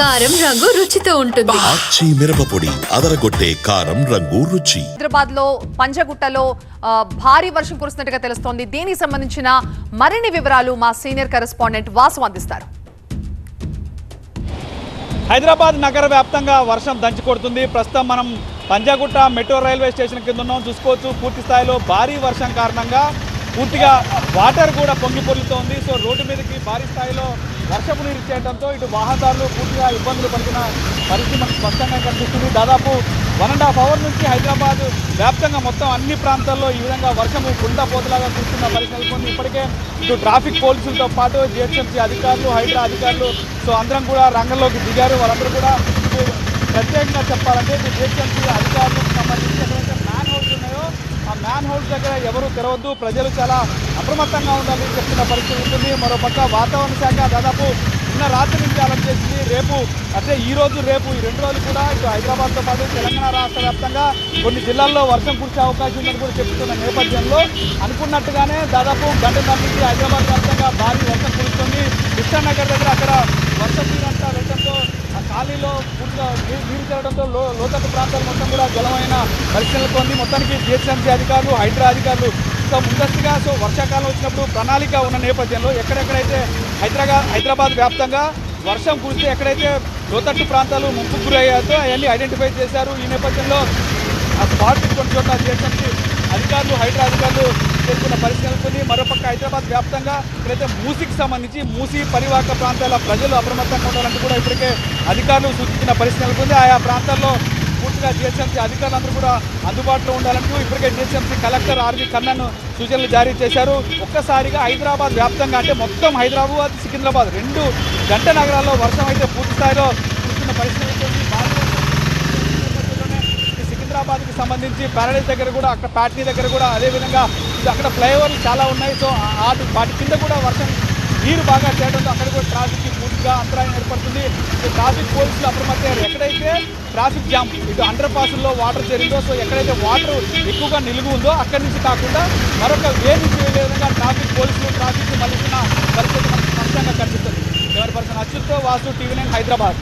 కారం రంగు రుచితో ఉంటుంది. ఆచి మిరపపొడి అదరగొట్టే కారం రంగు రుచి. హైదరాబాద్ లో పంజగుట్టలో భారీ వర్షం కురుస్తున్నట్టుగా తెలుస్తోంది. దీనికి సంబంధించిన మరిన్ని వివరాలు మా సీనియర్ కరెస్పాండెంట్ వాసు అందిస్తారు. హైదరాబాద్ నగర వ్యాప్తంగా వర్షం దంచి కొడుతుంది. ప్రస్తుతం మనం పంజాగుట్ట మెట్రో రైల్వే స్టేషన్ కింద ఉన్నాం. చూసుకోవచ్చు పూర్తి స్థాయిలో భారీ వర్షం కారణంగా పూర్తిగా వాటర్ కూడా పొంగి పొర్లుతోంది. సో రోడ్డు మీదకి భారీ స్థాయిలో వర్షపు నీరు చేయడంతో ఇటు వాహనదారులు పూర్తిగా ఇబ్బందులు పడుతున్న పరిస్థితి మనకు స్పష్టంగా కనిపిస్తుంది. దాదాపు 1.5 hours నుంచి హైదరాబాద్ వ్యాప్తంగా మొత్తం అన్ని ప్రాంతాల్లో ఈ విధంగా వర్షము పోతలాగా కురుస్తున్న పరిస్థితి నెలకొంది. ఇప్పటికే ఇటు ట్రాఫిక్ పోలీసులతో పాటు జిహెచ్ఎంసీ అధికారులు, హైడ్రా అధికారులు అందరం కూడా రంగంలోకి దిగారు. వాళ్ళందరూ కూడా ప్రత్యేకంగా చెప్పాలంటే ఇటు జిహెచ్ఎంసీ అధికారులకు సంబంధించి ఎక్కడైతే మ్యాన్ హౌల్స్ ఉన్నాయో ఆ మ్యాన్ హౌల్స్ దగ్గర ఎవరు తెరవద్దు, ప్రజలు చాలా అప్రమత్తంగా ఉండాలని చెప్తున్న పరిస్థితి ఉంటుంది. మరోపక్క వాతావరణ శాఖ దాదాపు నిన్న రాత్రి నుంచి అలర్ట్ చేసింది. రేపు అంటే ఈ రోజు రేపు ఈ 2 రోజులు కూడా ఇటు హైదరాబాద్తో పాటు తెలంగాణ రాష్ట్ర వ్యాప్తంగా కొన్ని జిల్లాల్లో వర్షం కురిసే అవకాశం ఉందని కూడా చెప్తున్న నేపథ్యంలో అనుకున్నట్టుగానే దాదాపు గంటన్నర నుంచి హైదరాబాద్ వ్యాప్తంగా భారీ వర్షం కురుస్తుంది. కృష్ణానగర్ దగ్గర అక్కడ వర్షం నీరంతా వెళ్ళడంతో ఆ ఖాళీలో పూర్తిగా నీరు చేరడంతో లోతట్టు ప్రాంతాలు మొత్తం కూడా జలమైన పరిస్థితులతో ఉంది. మొత్తానికి జిహెచ్ఎంసీ అధికారులు, హైడ్రా అధికారులు ముందస్తుగా వర్షాకాలం వచ్చినప్పుడు ప్రణాళిక ఉన్న నేపథ్యంలో ఎక్కడెక్కడైతే హైదరాబాద్ వ్యాప్తంగా వర్షం కురిస్తే ఎక్కడైతే లోతట్టు ప్రాంతాలు ముంపుకు గురయ్యాయో అవన్నీ ఐడెంటిఫై చేశారు. ఈ నేపథ్యంలో ఆ స్పాట్ కొన్ని చోట్ల జిహెచ్ఎంసీ అధికారులు, హైడ్రా అధికారులు చేరుకున్న పరిస్థితి నెలకొంది. మరోపక్క హైదరాబాద్ వ్యాప్తంగా ఇక్కడైతే మూసీకి సంబంధించి మూసీ పరివాహక ప్రాంతాల ప్రజలు అప్రమత్తంగా ఉండాలంటూ కూడా ఇప్పటికే అధికారులు సూచించిన పరిస్థితి నెలకొంది. ఆయా ప్రాంతాల్లో పూర్తిగా జిహెచ్ఎంసీ అధికారులందరూ కూడా అందుబాటులో ఉండాలంటూ ఇప్పటికే జిహెచ్ఎంసీ కలెక్టర్ ఆర్వి కన్నన్ సూచనలు జారీ చేశారు. ఒక్కసారిగా హైదరాబాద్ వ్యాప్తంగా అంటే మొత్తం హైదరాబాద్, సికింద్రాబాద్ 2 జంట నగరాల్లో వర్షం అయితే పూర్తి స్థాయిలో కురుస్తున్న పరిస్థితి ఉంటుంది. సికింద్రాబాద్కి సంబంధించి ప్యారడైజ్ దగ్గర కూడా, అక్కడ ప్యాట్నీ దగ్గర కూడా అదేవిధంగా అక్కడ ఫ్లైఓవర్లు చాలా ఉన్నాయి. సో వాటి కింద కూడా వర్షం నీరు బాగా చేయడంతో అక్కడ కూడా ట్రాఫిక్కి పూర్తిగా అంతరాయం ఏర్పడుతుంది. ట్రాఫిక్ పోలీసులు అప్రమత్తయ్యారు. ఎక్కడైతే ట్రాఫిక్ జామ్ ఇటు అండర్ పాసుల్లో వాటర్ జరిగిందో, సో ఎక్కడైతే వాటర్ ఎక్కువగా నిలుగు ఉందో అక్కడి నుంచి కాకుండా మరొక వే నుంచి వెళ్ళే విధంగా ట్రాఫిక్ పోలీసులు ట్రాఫిక్ మళ్ళిస్తున్న పరిస్థితి మనకు స్పష్టంగా కనిపిస్తుంది. ఎవరి పర్సన్ అచ్యుత్తో వాసు, TV9 హైదరాబాద్.